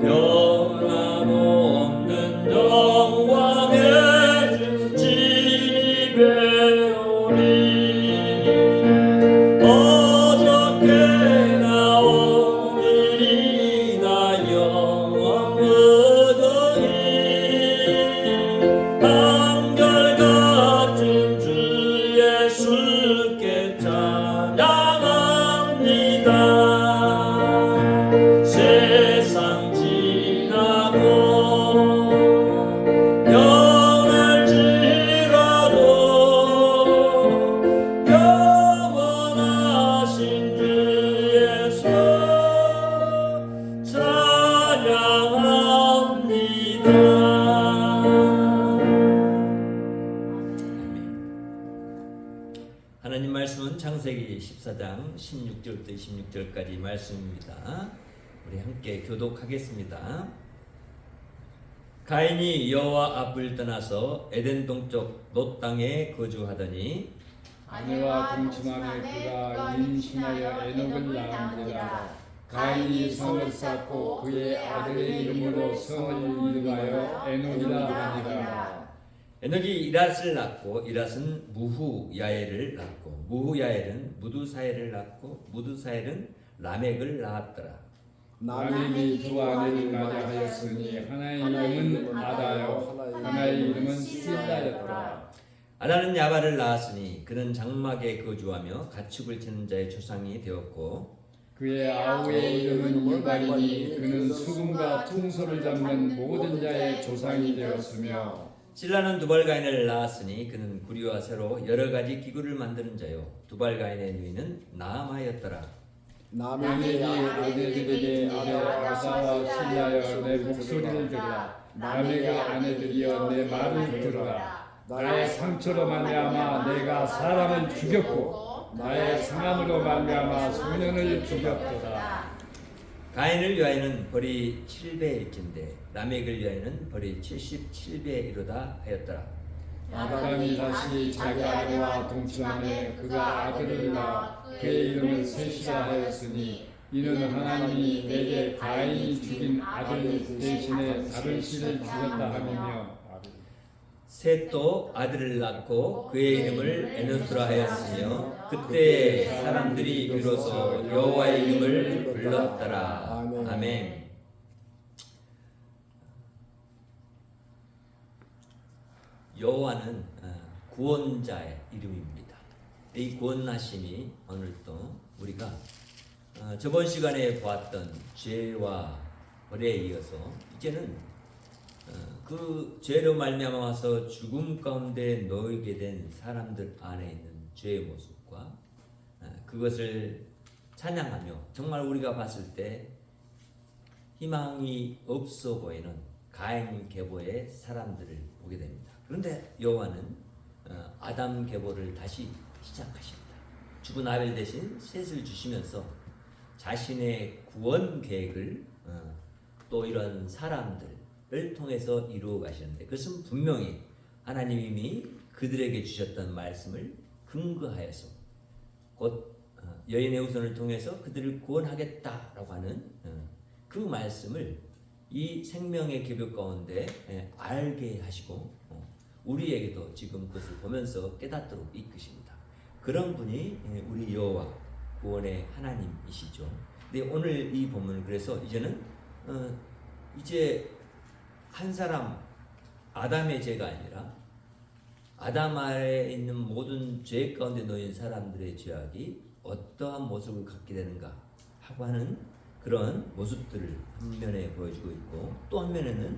변함없는 영광의 진이 배우리 어저께나 오늘이나 영원무더기 한결같은 주 예수께 찬양합니다. 세상 지나고 변할지라도 영원하신 주 예수 찬양합니다. 하나님 말씀은 창세기 14장 16절부터 26절까지 말씀입니다. 우리 함께 교독하겠습니다. 가인이 여호와 앞을 떠나서 에덴 동쪽 롯 땅에 거주하더니 아내와 동침함에 그가 임신하여 에녹을 낳은지라. 가인이 성을 쌓고 그의 아들의 이름으로 성을 이름하여 에녹이라 하니라. 에녹이 이랏을 낳고 이랏은 무후야엘을 낳고 무후야엘은 무두사엘을 낳고 무두사엘은 라멕을 낳았더라. 라멕이 두 아내를 맞이하였으니 하나의 이름은 아다요 하나의 이름은 실라였더라. 아다는 야발을 낳았으니 그는 장막에 거주하며 가축을 치는 자의 조상이 되었고 그의 아우의 이름은 유발이니 그는 수금과 퉁소를 잡는 모든 자의 조상이 되었으며 실라는 두발가인을 낳았으니 그는 구리와 쇠로 여러 가지 기구를 만드는 자요 두발가인의 누이는 나아마였더라. 라멕이 아내들에게 아내 아사와 실라여 내 목소리를 들으라. 라멕의 아내들이여 내 말을 들으라. 나의 상처로 말미암아 내가 사람을 죽였고 나의 상함으로 말미암아 소년을 죽였도다. 가인을 위하여는 벌이 7배일진데 라멕을 위하여는 벌이 77배이로다 하였더라. 아담이 다시 자기 아내와 동침함에 그가 아들을 낳아 그의 이름을 셋이라 하였으니 이는 하나님이 내게 가인이 죽인 아들 대신에 다른 씨를 주셨다 함이며 셋도 아들을 낳고 그의 이름을 에노스라 하였으며 그때 사람들이 비로소 여호와의 이름을 불렀더라. 아멘. 여호와는 구원자의 이름입니다. 이 구원하심이 오늘 또 우리가 저번 시간에 보았던 죄와 벌에 이어서 이제는 그 죄로 말미암아서 죽음 가운데 놓이게 된 사람들 안에 있는 죄의 모습과 그것을 찬양하며 정말 우리가 봤을 때 희망이 없어 보이는 가인 계보의 사람들을 보게 됩니다. 그런데 여호와는 아담 계보를 다시 시작하십니다. 죽은 아벨 대신 셋을 주시면서 자신의 구원 계획을 또 이런 사람들을 통해서 이루어 가시는데 그것은 분명히 하나님이 그들에게 주셨던 말씀을 근거하여서 곧 여인의 후손을 통해서 그들을 구원하겠다라고 하는 그 말씀을 이 생명의 계보 가운데 알게 하시고 우리에게도 지금 그것을 보면서 깨닫도록 이끄십니다. 그런 분이 우리 여호와 구원의 하나님이시죠. 근데 오늘 이 본문을 그래서 이제는 이제 한 사람 아담의 죄가 아니라 아담 아래에 있는 모든 죄 가운데 놓인 사람들의 죄악이 어떠한 모습을 갖게 되는가 하고 하는 그런 모습들을 한 면에 보여주고 있고 또 한 면에는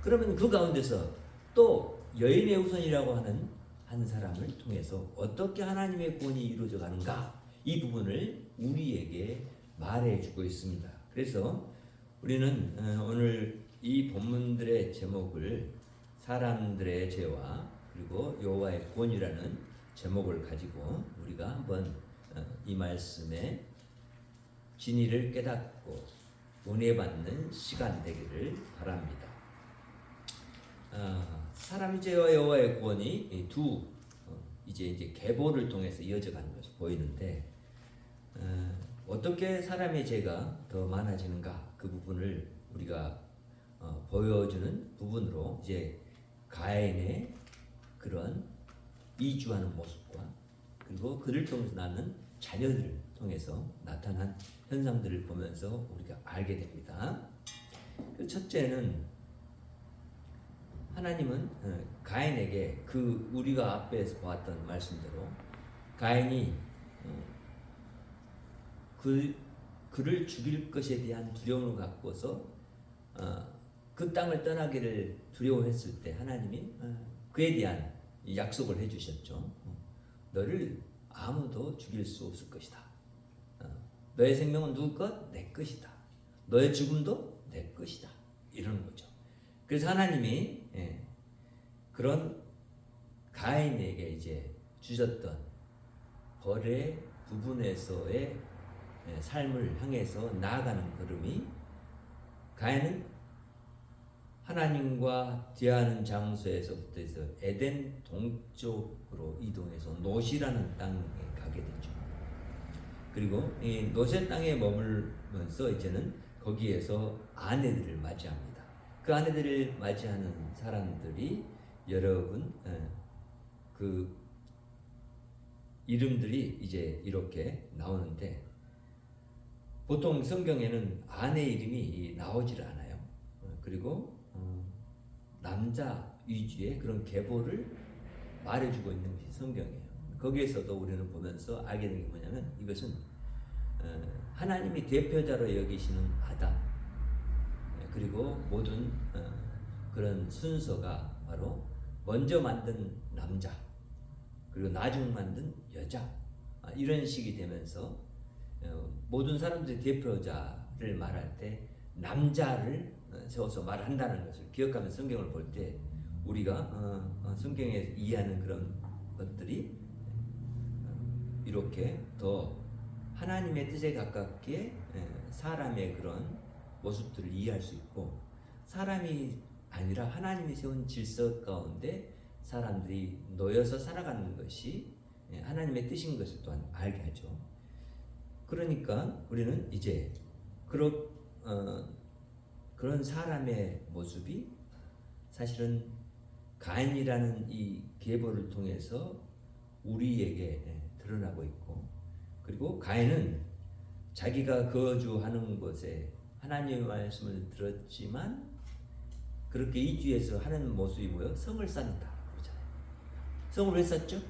그러면 그 가운데서 또 여인의 후손이라고 하는 한 사람을 통해서 어떻게 하나님의 구원이 이루어져 가는가 이 부분을 우리에게 말해주고 있습니다. 그래서 우리는 오늘 이 본문들의 제목을 사람들의 죄와 그리고 여호와의 구원이라는 제목을 가지고 우리가 한번 이 말씀의 진리를 깨닫고 은혜 받는 시간 되기를 바랍니다. 사람의 죄와 여호와의 구원이 두 이제 계보를 통해서 이어져가는 것이 보이는데 어떻게 사람의 죄가 더 많아지는가 그 부분을 우리가 보여주는 부분으로 이제 가인의 그런 이주하는 모습과 그리고 그를 통해서 낳는 자녀들을 통해서 나타난 현상들을 보면서 우리가 알게 됩니다. 그 첫째는 하나님은 가인에게 그 우리가 앞에서 보았던 말씀대로 가인이 그를 죽일 것에 대한 두려움을 갖고서 그 땅을 떠나기를 두려워했을 때 하나님이 그에 대한 약속을 해주셨죠. 너를 아무도 죽일 수 없을 것이다. 너의 생명은 누구 것? 내 것이다. 너의 죽음도 내 것이다. 이러는 거죠. 그래서 하나님이 그런 가인에게 이제 주셨던 벌의 부분에서의 삶을 향해서 나아가는 걸음이 가인은 하나님과 대하는 장소에서부터 해서 에덴 동쪽으로 이동해서 노시라는 땅에 가게 되죠. 그리고 이 노세 땅에 머물면서 이제는 거기에서 아내들을 맞이합니다. 그 아내들을 맞이하는 사람들이 여러분 그 이름들이 이제 이렇게 나오는데 보통 성경에는 아내 이름이 나오질 않아요. 그리고 남자 위주의 그런 계보를 말해주고 있는 것이 성경이에요. 거기에서도 우리는 보면서 알게 된 게 뭐냐면 이것은 하나님이 대표자로 여기시는 아담 그리고 모든 그런 순서가 바로 먼저 만든 남자 그리고 나중 만든 여자 이런 식이 되면서 모든 사람들의 대표자를 말할 때 남자를 세워서 말한다는 것을 기억하면 성경을 볼 때 우리가 성경에 이해하는 그런 것들이 이렇게 더 하나님의 뜻에 가깝게 사람의 그런 모습들을 이해할 수 있고 사람이 아니라 하나님이 세운 질서 가운데 사람들이 놓여서 살아가는 것이 하나님의 뜻인 것을 또한 알게 하죠. 그러니까 우리는 이제 그런 사람의 모습이 사실은 가인이라는 이 계보를 통해서 우리에게 드러나고 있고 그리고 가인은 자기가 거주하는 곳에 하나님의 말씀을 들었지만 그렇게 이주해서 하는 모습이 뭐예요? 성을 쌓는다 그러잖아요. 성을 왜 쌓죠?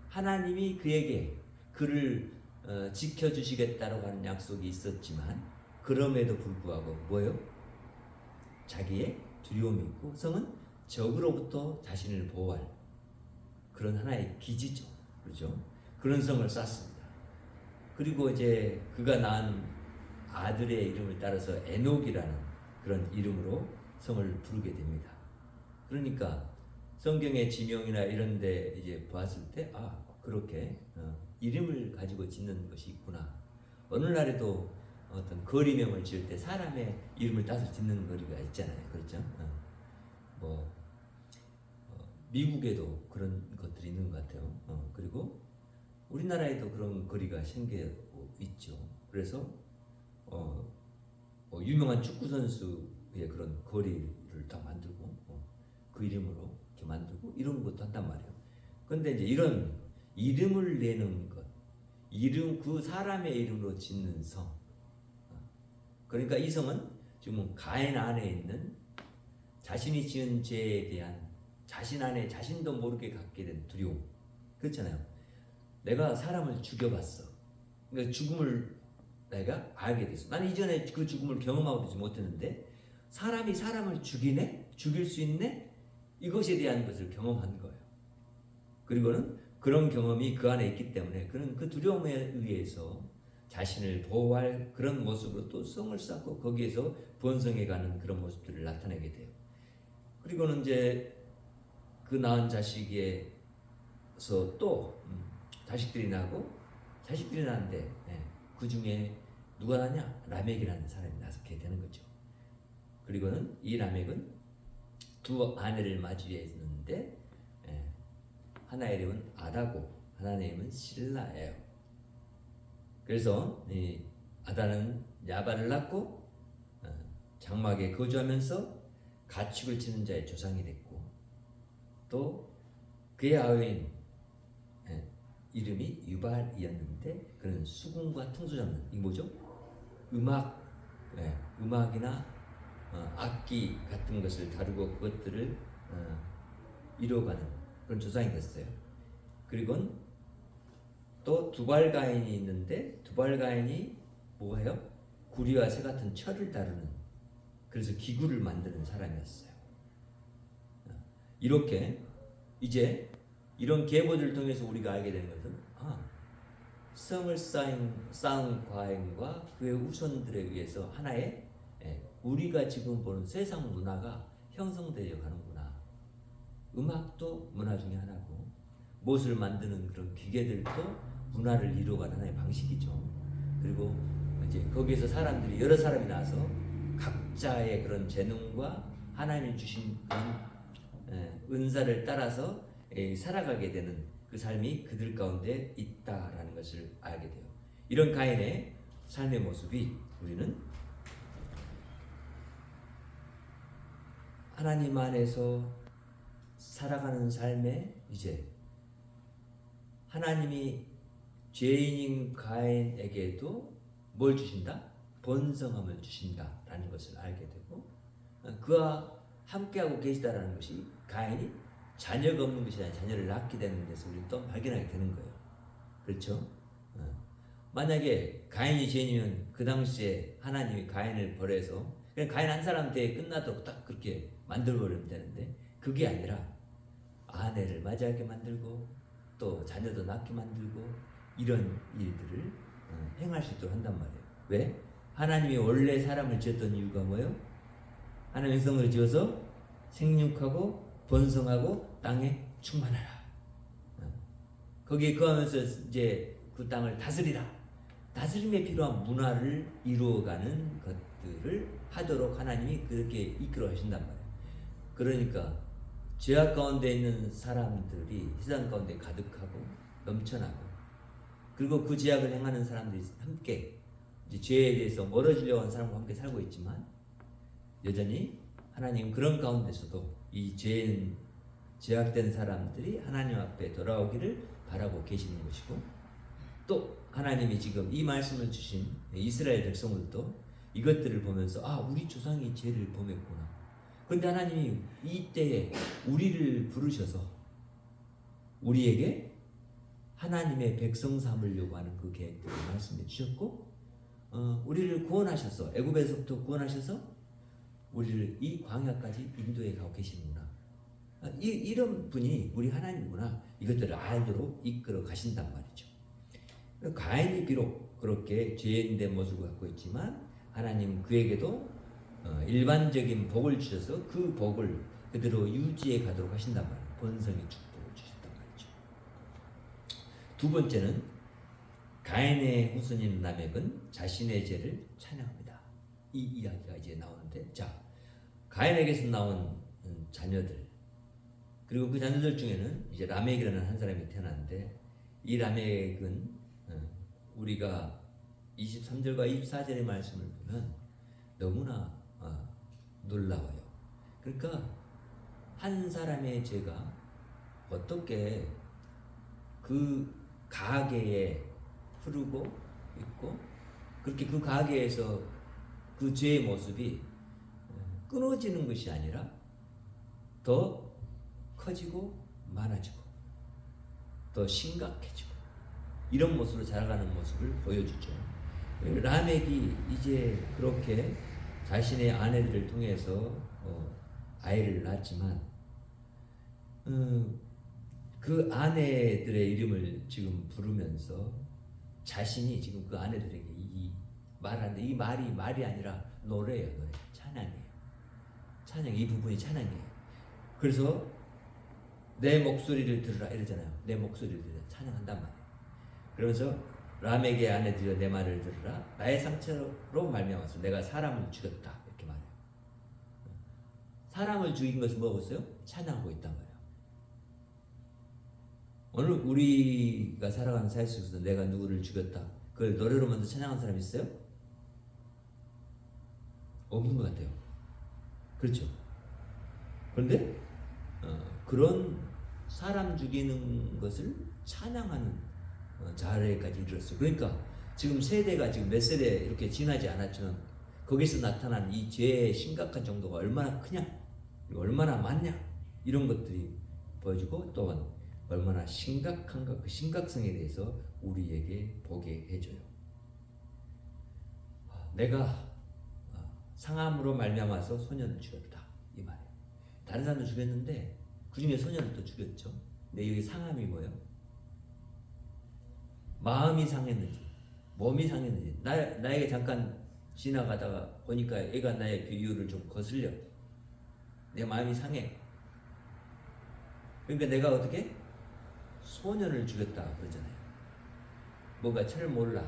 하나님이 그에게 그를 지켜주시겠다고 하는 약속이 있었지만 그럼에도 불구하고 뭐예요? 자기의 두려움이 있고 성은 적으로부터 자신을 보호할 그런 하나의 기지죠. 그렇죠? 그런 성을 쌓습니다. 그리고 이제 그가 낳은 아들의 이름을 따라서 에녹이라는 그런 이름으로 성을 부르게 됩니다. 그러니까 성경의 지명이나 이런 데 이제 보았을 때 그렇게 이름을 가지고 짓는 것이 있구나. 어느 날에도 어떤 거리명을 지을 때 사람의 이름을 따서 짓는 거리가 있잖아요. 그렇죠? 미국에도 그런 것들이 있는 것 같아요. 그리고 우리나라에도 그런 거리가 생기고 있죠. 그래서 유명한 축구 선수의 그런 거리를 다 만들고 그 이름으로 이렇게 만들고 이런 것도 한단 말이에요. 그런데 이제 이런 이름을 내는 것, 그 사람의 이름으로 짓는 성. 그러니까 이 성은 지금 가인 안에 있는 자신이 지은 죄에 대한 자신 안에 자신도 모르게 갖게 된 두려움. 그렇잖아요. 내가 사람을 죽여봤어. 그러니까 죽음을 내가 알게 됐어. 나는 이전에 그 죽음을 경험하고 보지 못했는데 사람이 사람을 죽이네? 죽일 수 있네? 이것에 대한 것을 경험한 거예요. 그리고는 그런 경험이 그 안에 있기 때문에 그는 그 두려움에 의해서 자신을 보호할 그런 모습으로 또 성을 쌓고 거기에서 번성해가는 그런 모습들을 나타내게 돼요. 그리고는 이제 그 낳은 자식에서 또 자식들이 나고 자식들이 나는데 그 중에 누가 나냐? 라멕이라는 사람이 나게 되는 거죠. 그리고는 이 라멕은 두 아내를 맞이했는데 하나의 이름은 아다고 하나의 이름은 실라예요. 그래서 이 아다는 야발을 낳고 장막에 거주하면서 가축을 치는 자의 조상이 됐고, 또 그의 아버인 이름이 유발이었는데 그는 수궁과 통수 잡는, 이 뭐죠? 음악이나 악기 같은 것을 다루고 그것들을 이루어가는 그런 조상이 됐어요. 그리고 또 두발가인이 있는데, 두발가인이 뭐예요? 구리와 새 같은 철을 다루는, 그래서 기구를 만드는 사람이었어요. 이렇게 이제 이런 계보들을 통해서 우리가 알게 되는 것은, 성을 쌓은 과인과 그의 후손들에 의해서 하나의 우리가 지금 보는 세상 문화가 형성되어 가는구나. 음악도 문화 중에 하나고, 못을 만드는 그런 기계들도 문화를 이루어가는 하나의 방식이죠. 그리고 이제 거기에서 사람들이, 여러 사람이 나서 각자의 그런 재능과 하나님이 주신 그런 은사를 따라서 살아가게 되는 그 삶이 그들 가운데 있다라는 것을 알게 돼요. 이런 가인의 삶의 모습이 우리는 하나님 안에서 살아가는 삶에 이제 하나님이 죄인인 가인에게도 뭘 주신다? 번성함을 주신다라는 것을 알게 되고, 그와 함께하고 계시다라는 것이 가인이 자녀가 없는 것이 아니라 자녀를 낳게 되는 데서 우리 또 발견하게 되는 거예요. 그렇죠? 만약에 가인이 죄인이면 그 당시에 하나님이 가인을 벌해서 그냥 가인 한 사람 대에 끝나도록 딱 그렇게 만들어버리면 되는데, 그게 아니라 아내를 맞이하게 만들고 또 자녀도 낳게 만들고 이런 일들을 행할 수 있도록 한단 말이에요. 왜? 하나님이 원래 사람을 지었던 이유가 뭐예요? 하나님의 성을 지어서 생육하고 번성하고 땅에 충만하라. 거기에 거하면서 이제 그 땅을 다스리라. 다스림에 필요한 문화를 이루어가는 것들을 하도록 하나님이 그렇게 이끌어 하신단 말이에요. 그러니까 죄악 가운데 있는 사람들이 세상 가운데 가득하고 넘쳐나고, 그리고 그 죄악을 행하는 사람들이 함께 이제 죄에 대해서 멀어지려고 하는 사람과 함께 살고 있지만, 여전히 하나님 그런 가운데서도 이 죄악된 사람들이 하나님 앞에 돌아오기를 바라고 계시는 것이고, 또 하나님이 지금 이 말씀을 주신 이스라엘 백성들도 이것들을 보면서 우리 조상이 죄를 범했구나. 그런데 하나님이 이때에 우리를 부르셔서 우리에게 하나님의 백성 삼으려고 하는 그 계획들을 말씀해 주셨고, 우리를 구원하셔서, 애굽에서부터 구원하셔서 우리를 이 광야까지 인도해 가고 계시는구나. 이런 분이 우리 하나님이구나. 이것들을 알도록 이끌어 가신단 말이죠. 가인이 비록 그렇게 죄인된 모습을 갖고 있지만, 하나님 그에게도 일반적인 복을 주셔서 그 복을 그대로 유지해 가도록 하신단 말이에요. 번성의 축복을 주셨단 말이죠. 두 번째는 가인의 후손인 라멕은 자신의 죄를 찬양합니다. 이 이야기가 이제 나오는데, 자, 가인에게서 나온 자녀들, 그리고 그 자녀들 중에는 이제 라멕이라는 한 사람이 태어났는데, 이 라멕은 우리가 23절과 24절의 말씀을 보면 너무나 놀라워요. 그러니까 한 사람의 죄가 어떻게 그 가계에 흐르고 있고, 그렇게 그 가계에서 그 죄의 모습이 끊어지는 것이 아니라 더 커지고 많아지고 더 심각해지고 이런 모습으로 자라가는 모습을 보여주죠. 라멕이 이제 그렇게 자신의 아내들을 통해서 아이를 낳았지만, 그 아내들의 이름을 지금 부르면서 자신이 지금 그 아내들에게 말하는데, 이 말이 아니라 노래예요. 노래. 찬양이에요. 찬양, 이 부분이 찬양이에요. 그래서 내 목소리를 들으라 이러잖아요. 내 목소리를 들으라, 찬양한단 말이에요. 그러면서 라멕의 아내들여 내 말을 들으라. 나의 상처로 말미암아서 내가 사람을 죽였다. 이렇게 말해요. 사람을 죽인 것은 뭐겠어요? 찬양하고 있단 말이에요. 오늘 우리가 살아가는 삶 속에서 내가 누구를 죽였다, 그걸 노래로 만든 찬양한 사람 있어요? 없는 것 같아요. 그렇죠? 그런데 그런 사람 죽이는 것을 찬양하는 자리까지 이르렀어요. 그러니까 지금 세대가 지금 몇 세대 이렇게 지나지 않았지만 거기서 나타난 이 죄의 심각한 정도가 얼마나 크냐, 얼마나 많냐, 이런 것들이 보여주고 또한 얼마나 심각한가, 그 심각성에 대해서 우리에게 보게 해줘요. 내가 상함으로 말미암아서 소년을 죽였다, 이 말이에요. 다른 사람도 죽였는데 그 중에 소년을 또 죽였죠. 근데 여기 상함이 뭐예요? 마음이 상했는지 몸이 상했는지, 나에게 잠깐 지나가다가 보니까 애가 나의 비유를 좀 거슬려, 내 마음이 상해. 그러니까 내가 어떻게 소년을 죽였다 그러잖아요. 뭔가 잘 몰라.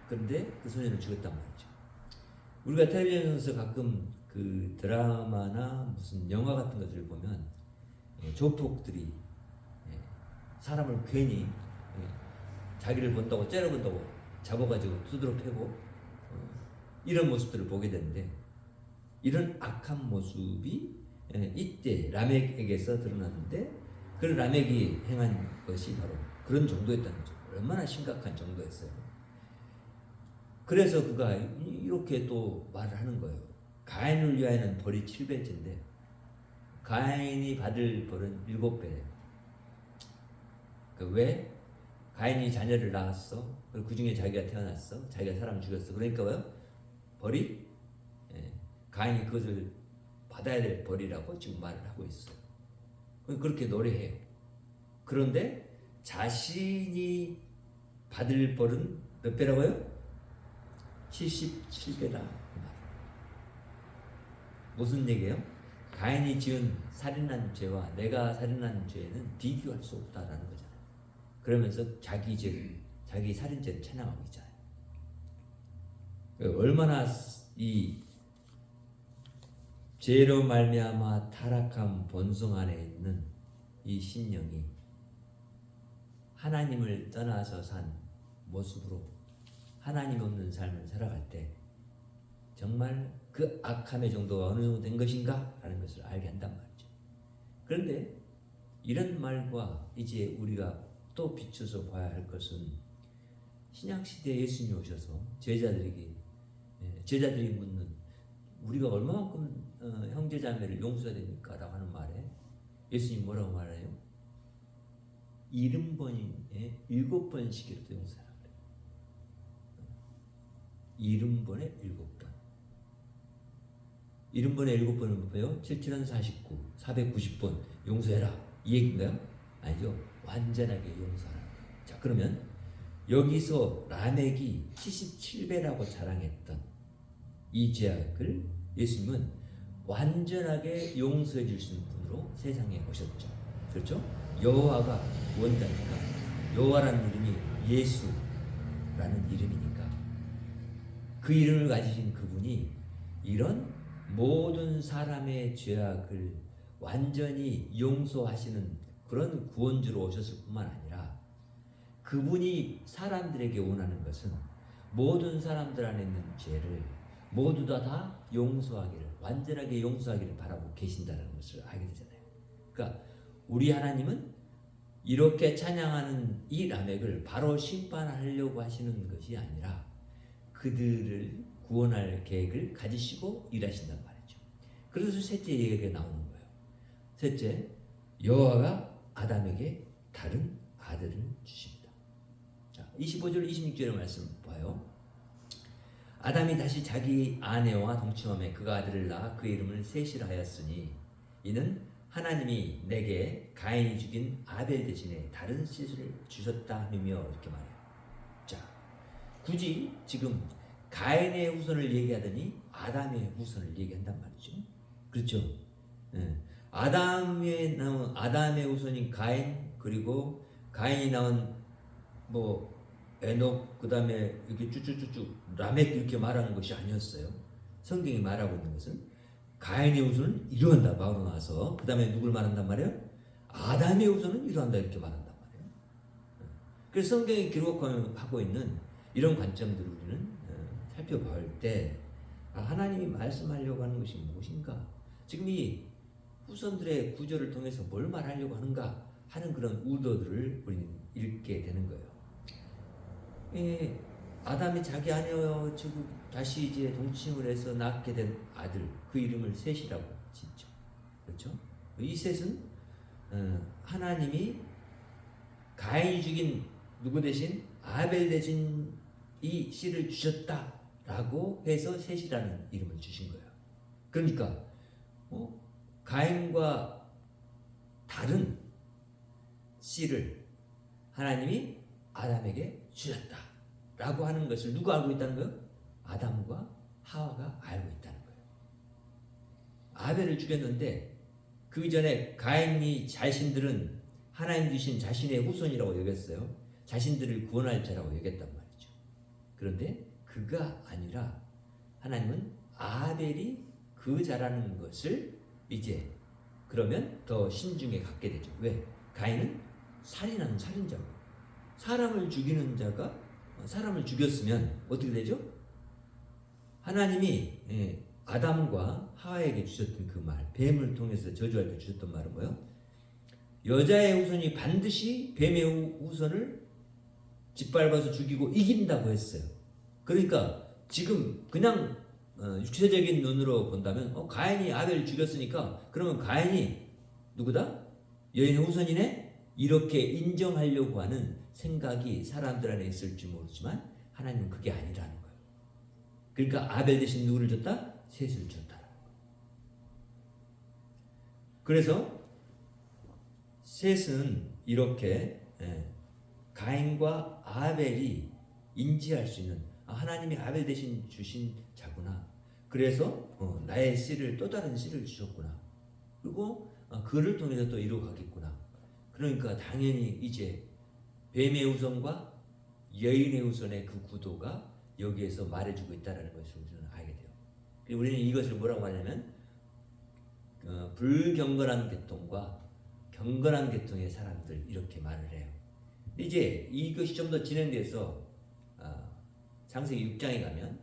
그런데 그 소년을 죽였단 말이죠. 우리가 텔레비전에서 가끔 그 드라마나 무슨 영화 같은 것들을 보면 조폭들이 사람을 괜히 자기를 본다고 째려본다고 잡아가지고 두드러 패고 이런 모습들을 보게 되는데, 이런 악한 모습이 이때 라멕에게서 드러났는데, 그 라멕이 행한 것이 바로 그런 정도였다는 거죠. 얼마나 심각한 정도였어요. 그래서 그가 이렇게 또 말을 하는 거예요. 가인을 위하여는 벌이 7배째인데 가인이 받을 벌은 7배래요. 왜? 가인이 자녀를 낳았어. 그리고 그 중에 자기가 태어났어. 자기가 사람 죽였어. 그러니까 뭐요? 벌이 가인이 그것을 받아야 될 벌이라고 지금 말을 하고 있어요. 그렇게 노래해요. 그런데 자신이 받을 벌은 몇 배라고요? 77배다. 무슨 얘기예요? 가인이 지은 살인한 죄와 내가 살인한 죄는 비교할 수 없다라는 거잖아요. 그러면서 자기 죄를, 자기 살인죄를 찬양하고 있잖아요. 얼마나 이 죄로 말미암아 타락한 본성 안에 있는 이 심령이 하나님을 떠나서 산 모습으로 하나님 없는 삶을 살아갈 때 정말 그 악함의 정도가 어느 정도 된 것인가 라는 것을 알게 한단 말이죠. 그런데 이런 말과 이제 우리가 또 비춰서 봐야 할 것은, 신약시대에 예수님이 오셔서 제자들이 묻는 우리가 얼마만큼 형제자매를 용서해야 됩니까? 라고 하는 말에 예수님이 뭐라고 말해요? 70번에 7번씩이라도 용서하라 그래요. 70번에 7번. 70번에 7번은 뭐예요? 7, 7은 49, 490번 용서해라, 이 얘기인가요? 아니죠. 완전하게 용서하라. 자, 그러면 여기서 라멕이 77배라고 자랑했던 이 죄악을 예수님은 완전하게 용서해 줄 수 있는 분으로 세상에 오셨죠. 그렇죠? 여호와가 원자니까, 여호와라는 이름이 예수라는 이름이니까 그 이름을 가지신 그분이 이런 모든 사람의 죄악을 완전히 용서하시는 그런 구원주로 오셨을 뿐만 아니라, 그분이 사람들에게 원하는 것은 모든 사람들 안에 있는 죄를 모두 다 용서하기를, 완전하게 용서하기를 바라고 계신다는 것을 알게 되잖아요. 그러니까 우리 하나님은 이렇게 찬양하는 이 라멕을 바로 심판하려고 하시는 것이 아니라 그들을 구원할 계획을 가지시고 일하신단 말이죠. 그래서 셋째 얘기가 나오는 거예요. 셋째, 여호와가 아담에게 다른 아들을 주십니다. 자, 25절 26절의 말씀 봐요. 아담이 다시 자기 아내와 동침함에 그가 아들을 낳아 그 이름을 셋이라 하였으니 이는 하나님이 내게 가인이 죽인 아벨 대신에 다른 씨를 주셨다 하며, 이렇게 말해요. 자, 굳이 지금 가인의 후손을 얘기하더니 아담의 후손을 얘기한단 말이죠. 그렇죠? 아담의 후손인 가인, 그리고 가인이 낳은 뭐 에녹, 그 다음에 이렇게 쭉쭉쭉쭉 라멕 이렇게 말하는 것이 아니었어요. 성경이 말하고 있는 것은 가인의 후손은 이러한다 바로 나와서, 그 다음에 누굴 말한단 말이에요? 아담의 후손은 이러한다 이렇게 말한단 말이에요. 그래서 성경이 기록하고 있는 이런 관점들을 우리는 살펴볼 때 하나님이 말씀하려고 하는 것이 무엇인가? 지금 이 후손들의 구절을 통해서 뭘 말하려고 하는가 하는 그런 의도들을 우리는 읽게 되는 거예요. 아담이 자기 아내와 다시 이제 동침을 해서 낳게 된 아들, 그 이름을 셋이라고 짓죠. 그렇죠? 이 셋은 하나님이 가인이 죽인 누구 대신 아벨 대신 이 씨를 주셨다라고 해서 셋이라는 이름을 주신 거예요. 그러니까 가인과 다른 씨를 하나님이 아담에게 주셨다라고 하는 것을 누가 알고 있다는 거예요? 아담과 하와가 알고 있다는 거예요. 아벨을 죽였는데 그 전에 가인이 자신들은 하나님 주신 자신의 후손이라고 여겼어요. 자신들을 구원할 자라고 여겼단 말이죠. 그런데 그가 아니라 하나님은 아벨이 그 자라는 것을 이제 그러면 더 신중에 갖게 되죠. 왜? 가인은 살인하는 살인자고, 사람을 죽이는 자가 사람을 죽였으면 어떻게 되죠? 하나님이 아담과 하와에게 주셨던 그 말, 뱀을 통해서 저주할 때 주셨던 말은 뭐예요? 여자의 후손이 반드시 뱀의 후손을 짓밟아서 죽이고 이긴다고 했어요. 그러니까 지금 그냥 육체적인 눈으로 본다면 가인이 아벨을 죽였으니까 그러면 가인이 누구다? 여인의 후손이네? 이렇게 인정하려고 하는 생각이 사람들 안에 있을지 모르지만 하나님은 그게 아니라는 거예요. 그러니까 아벨 대신 누구를 줬다? 셋을 줬다. 그래서 셋은 이렇게 가인과 아벨이 인지할 수 있는 하나님이 아벨 대신 주신 자구나. 그래서 나의 씨를 또 다른 씨를 주셨구나. 그리고 그를 통해서 또 이루어가겠구나. 그러니까 당연히 이제 뱀의 후손과 여인의 후손의 그 구도가 여기에서 말해주고 있다는 것을 우리는 알게 돼요. 우리는 이것을 뭐라고 하냐면 불경건한 계통과 경건한 계통의 사람들 이렇게 말을 해요. 이제 이것이 좀 더 진행돼서 창세기 6장에 가면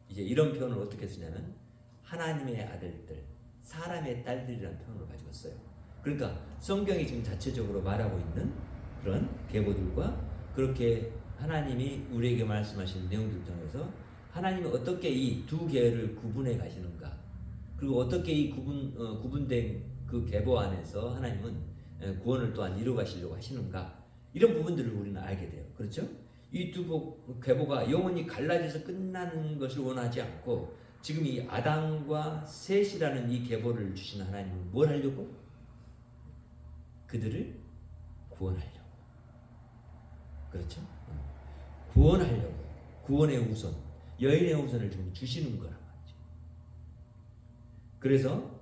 이제 이런 표현을 어떻게 쓰냐면 하나님의 아들들, 사람의 딸들이라는 표현을 가지고 써요. 그러니까 성경이 지금 자체적으로 말하고 있는 그런 계보들과 그렇게 하나님이 우리에게 말씀하신 내용들 통해서 하나님이 어떻게 이 두 계를 구분해 가시는가, 그리고 어떻게 이 구분된 그 계보 안에서 하나님은 구원을 또한 이루어 가시려고 하시는가, 이런 부분들을 우리는 알게 돼요. 그렇죠? 이 두 계보가 영원히 갈라져서 끝나는 것을 원하지 않고 지금 이 아담과 셋이라는 이 계보를 주신 하나님은 뭘 하려고? 그들을 구원하려고. 그렇죠? 구원하려고. 구원의 우선, 여인의 우선을 지금 주시는 거란 말이죠. 그래서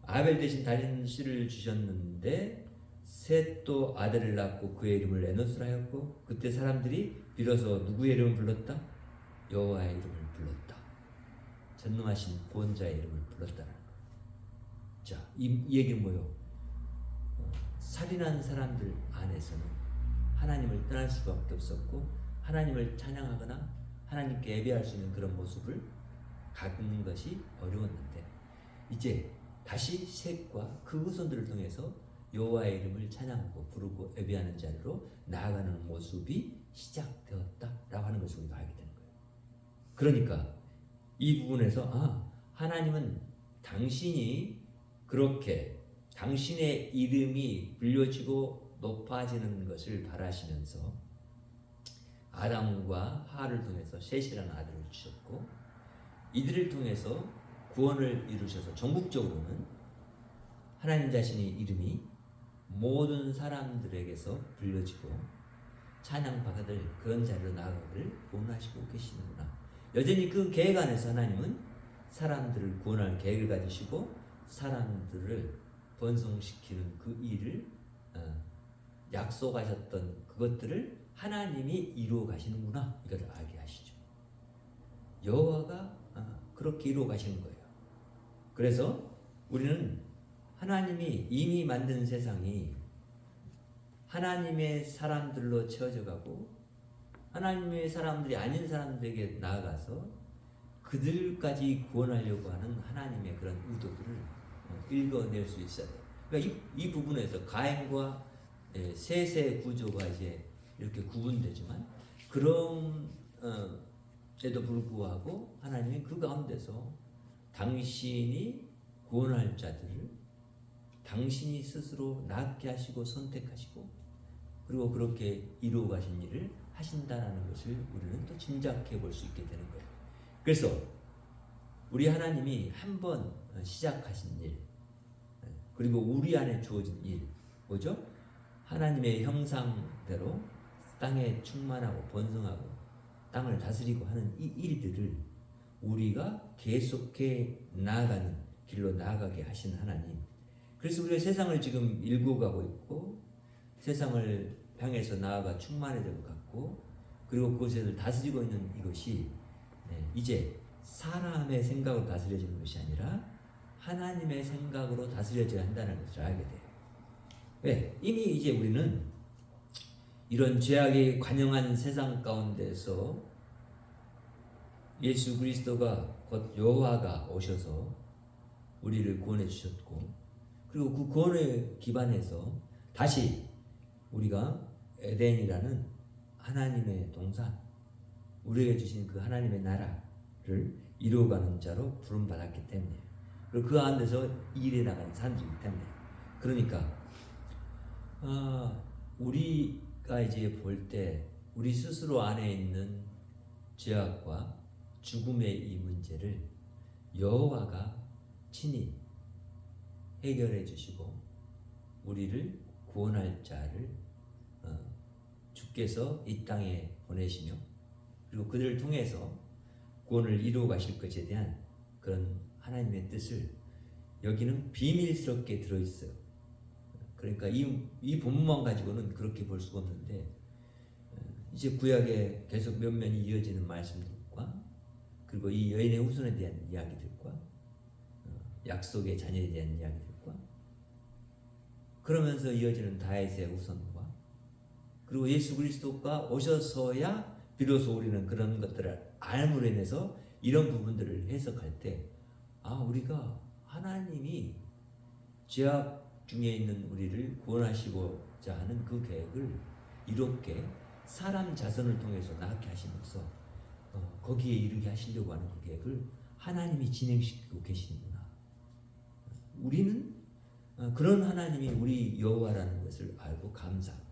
아벨 대신 다른 씨를 주셨는데 셋도 아들을 낳고 그의 이름을 에노스라 하였고 그때 사람들이 비로소 누구의 이름을 불렀다? 여호와의 이름을 불렀다. 전능하신 구원자의 이름을 불렀다는 거예요. 자, 이 얘기는 뭐예요? 살인한 사람들 안에서는 하나님을 떠날 수밖에 없었고 하나님을 찬양하거나 하나님께 예배할 수 있는 그런 모습을 갖는 것이 어려웠는데 이제 다시 셋과 그 후손들을 통해서 여호와의 이름을 찬양하고 부르고 예배하는 자리로 나아가는 모습이 시작되었다라고 하는 것을 우리가 알게 되는 거예요. 그러니까 이 부분에서 하나님은 당신이 그렇게 당신의 이름이 불려지고 높아지는 것을 바라시면서 아담과 하와를 통해서 셋이라는 아들을 주셨고 이들을 통해서 구원을 이루셔서 전국적으로는 하나님 자신의 이름이 모든 사람들에게서 불려지고 찬양받을 그런 자리로 나아가기를 원하시고 계시는구나. 여전히 그 계획 안에서 하나님은 사람들을 구원할 계획을 가지시고 사람들을 번성시키는 그 일을 약속하셨던 그것들을 하나님이 이루어 가시는구나, 이걸 알게 하시죠. 여호와가 그렇게 이루어 가시는 거예요. 그래서 우리는 하나님이 이미 만든 세상이 하나님의 사람들로 채워져 가고 하나님의 사람들이 아닌 사람들에게 나아가서 그들까지 구원하려고 하는 하나님의 그런 의도들을 읽어낼 수 있어야 돼요. 그러니까 이 부분에서 가인과 셋의 구조가 이제 이렇게 구분되지만 그런 에도 불구하고 하나님이 그 가운데서 당신이 구원할 자들을 당신이 스스로 낫게 하시고 선택하시고 그리고 그렇게 이루어 가신 일을 하신다라는 것을 우리는 또 짐작해 볼 수 있게 되는 거예요. 그래서 우리 하나님이 한번 시작하신 일 그리고 우리 안에 주어진 일 뭐죠? 하나님의 형상대로 땅에 충만하고 번성하고 땅을 다스리고 하는 이 일들을 우리가 계속해 나아가는 길로 나아가게 하신 하나님. 그래서 우리가 세상을 지금 일구어가고 있고 세상을 향해서 나아가 충만해져 갔고 그리고 그것을 다스리고 있는 이것이 이제 사람의 생각으로 다스려지는 것이 아니라 하나님의 생각으로 다스려져야 한다는 것을 알게 돼요. 왜? 이미 이제 우리는 이런 죄악에 관영한 세상 가운데서 예수 그리스도가 곧 여호와가 오셔서 우리를 구원해 주셨고 그리고 그 구원에 기반해서 다시 우리가 에덴이라는 하나님의 동산 우리에게 주신 그 하나님의 나라를 이루어가는 자로 부름받았기 때문에 그리고 그 안에서 일해 나가는 사람들이기 때문에 그러니까 우리가 이제 볼 때 우리 스스로 안에 있는 죄악과 죽음의 이 문제를 여호와가 친히 해결해 주시고 우리를 구원할 자를 주께서 이 땅에 보내시며 그리고 그들을 통해서 구원을 이루어 가실 것에 대한 그런 하나님의 뜻을 여기는 비밀스럽게 들어있어요. 그러니까 이 본문만 가지고는 그렇게 볼 수가 없는데 이제 구약에 계속 면면이 이어지는 말씀들과 그리고 이 여인의 후손에 대한 이야기들과 약속의 자녀에 대한 이야기들과 그러면서 이어지는 다윗의 후손과 그리고 예수 그리스도가 오셔서야 비로소 우리는 그런 것들을 알므로 인해서 이런 부분들을 해석할 때 우리가 하나님이 죄악 중에 있는 우리를 구원하시고자 하는 그 계획을 이렇게 사람 자손을 통해서 낳게 하시면서 거기에 이르게 하시려고 하는 그 계획을 하나님이 진행시키고 계시는구나. 우리는 그런 하나님이 우리 여호와라는 것을 알고 감사하고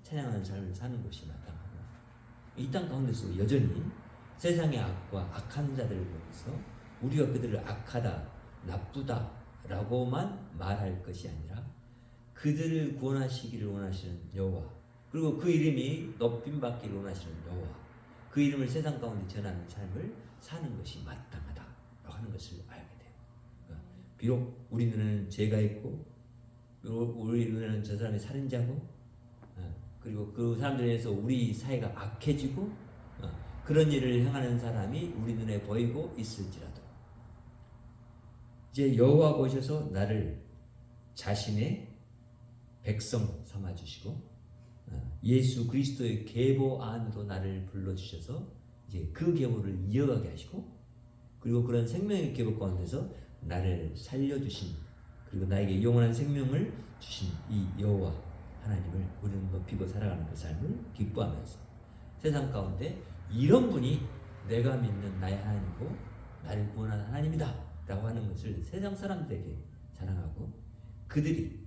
찬양하는 삶을 사는 것이 마땅하고 이 땅 가운데서 여전히 세상의 악과 악한 자들을 보면서 우리가 그들을 악하다, 나쁘다라고만 말할 것이 아니라 그들을 구원하시기를 원하시는 여호와 그리고 그 이름이 높임받기를 원하시는 여호와 그 이름을 세상 가운데 전하는 삶을 사는 것이 마땅하다고 하는 것을 알게 돼요. 비록 우리 눈에는 죄가 있고 우리 눈에는 저 사람이 살인자고 그리고 그 사람들에 의해서 우리 사회가 악해지고 그런 일을 행하는 사람이 우리 눈에 보이고 있을지라도 이제 여호와가 오셔서 나를 자신의 백성 삼아주시고 예수 그리스도의 계보 안으로 나를 불러주셔서 이제 그 계보를 이어가게 하시고 그리고 그런 생명의 계보 가운데서 나를 살려주신 그리고 나에게 영원한 생명을 주신 이 여호와 하나님을 우리는 높이고 살아가는 그 삶을 기뻐하면서 세상 가운데 이런 분이 내가 믿는 나의 하나님이고 나를 구원하는 하나님이다 라고 하는 것을 세상 사람들에게 자랑하고 그들이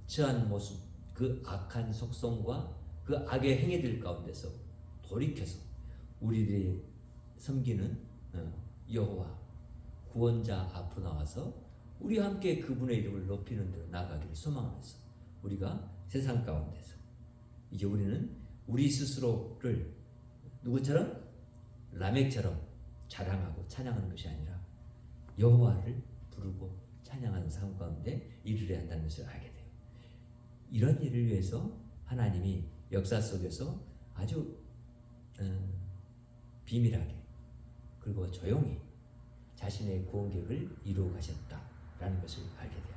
처한 모습 그 악한 속성과 그 악의 행위들 가운데서 돌이켜서 우리들이 섬기는 여호와 구원자 앞으로 나와서 우리와 함께 그분의 이름을 높이는 데로 나아가기를 소망하면서 우리가 세상 가운데서 이제 우리는 우리 스스로를 누구처럼? 라멕처럼 자랑하고 찬양하는 것이 아니라 여호와를 부르고 찬양하는 삶 가운데 이르려야 한다는 것을 알게 돼요. 이런 일을 위해서 하나님이 역사 속에서 아주 비밀하게 그리고 조용히 자신의 구원 계획을 이루어 가셨다라는 것을 알게 돼요.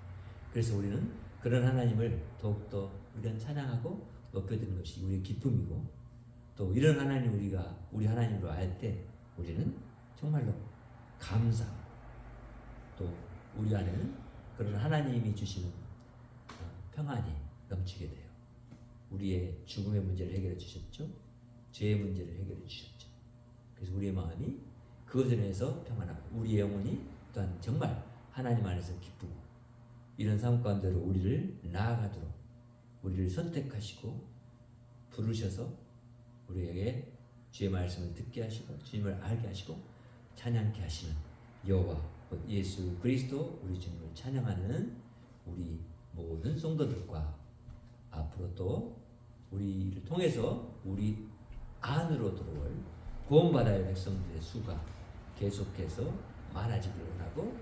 그래서 우리는 그런 하나님을 더욱더 우리는 찬양하고 높여드리는 것이 우리의 기쁨이고 또 이런 하나님 우리 하나님으로 알 때 우리는 정말로 감사, 또 우리 안에는 그런 하나님이 주시는 평안이 넘치게 돼요. 우리의 죽음의 문제를 해결해 주셨죠. 죄의 문제를 해결해 주셨죠. 그래서 우리의 마음이 그것에 대해서 평안하고 우리의 영혼이 또한 정말 하나님 안에서 기쁘고 이런 삶 가운데로 우리를 나아가도록 우리를 선택하시고 부르셔서 우리에게 주의 말씀을 듣게 하시고 주님을 알게 하시고 찬양케 하시는 여호와 곧 예수 그리스도 우리 주님을 찬양하는 우리 모든 성도들과 앞으로 또 우리를 통해서 우리 안으로 들어올 구원받아야 할 백성들의 수가 계속해서 많아지기를 원하고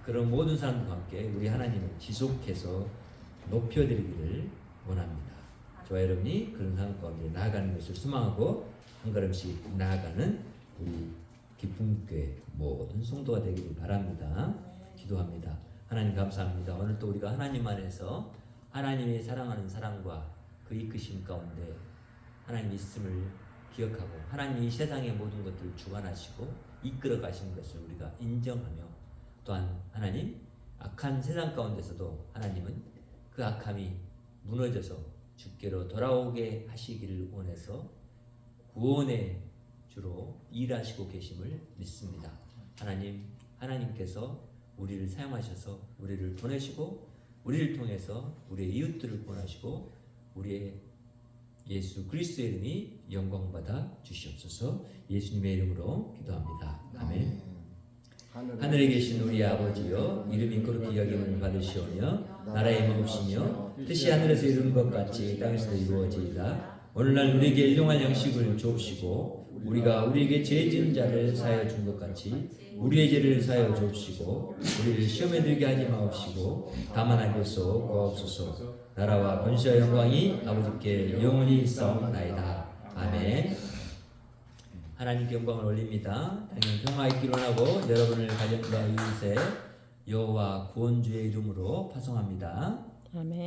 그런 모든 사람들과 함께 우리 하나님을 지속해서 높여드리기를 원합니다. 저와 여러분이 그런 상황 가운데 나아가는 것을 소망하고 한 걸음씩 나아가는 우리 기쁨교회 모든 성도가 되기를 바랍니다. 기도합니다. 하나님 감사합니다. 오늘 또 우리가 하나님 안에서 하나님의 사랑하는 사랑과 그 이끄심 가운데 하나님 있음을 기억하고 하나님이 세상의 모든 것들을 주관하시고 이끌어 가시는 것을 우리가 인정하며 또한 하나님 악한 세상 가운데서도 하나님은 그 악함이 무너져서 주께로 돌아오게 하시기를 원해서 구원의 주로 일하시고 계심을 믿습니다. 하나님께서 우리를 사용하셔서 우리를 보내시고 우리를 통해서 우리의 이웃들을 보내시고 우리의 예수 그리스도의 이름이 영광받아 주시옵소서. 예수님의 이름으로 기도합니다. 아멘. 하늘에 계신 우리 아버지여 이름이 거룩히 여김을 받으시오며 나라의 먹으시며 뜻이 하늘에서 이룬 것 같이 땅에서도 이루어지이다. 오늘날 우리에게 일용할 양식을 주옵시고 우리가 우리에게 죄 지은 자를 사하여 준 것 같이 우리의 죄를 사하여 주옵시고 우리를 시험에 들게 하지 마옵시고 다만 알겠소 구하옵소서. 나라와 권세와 영광이 아버지께 영원히 있사옵나이다. 아멘. 하나님께 영광을 올립니다. 당연히 평화 있기를 원하고 여러분을 가정과 이웃에 여호와 구원주의 이름으로 파송합니다. 아멘.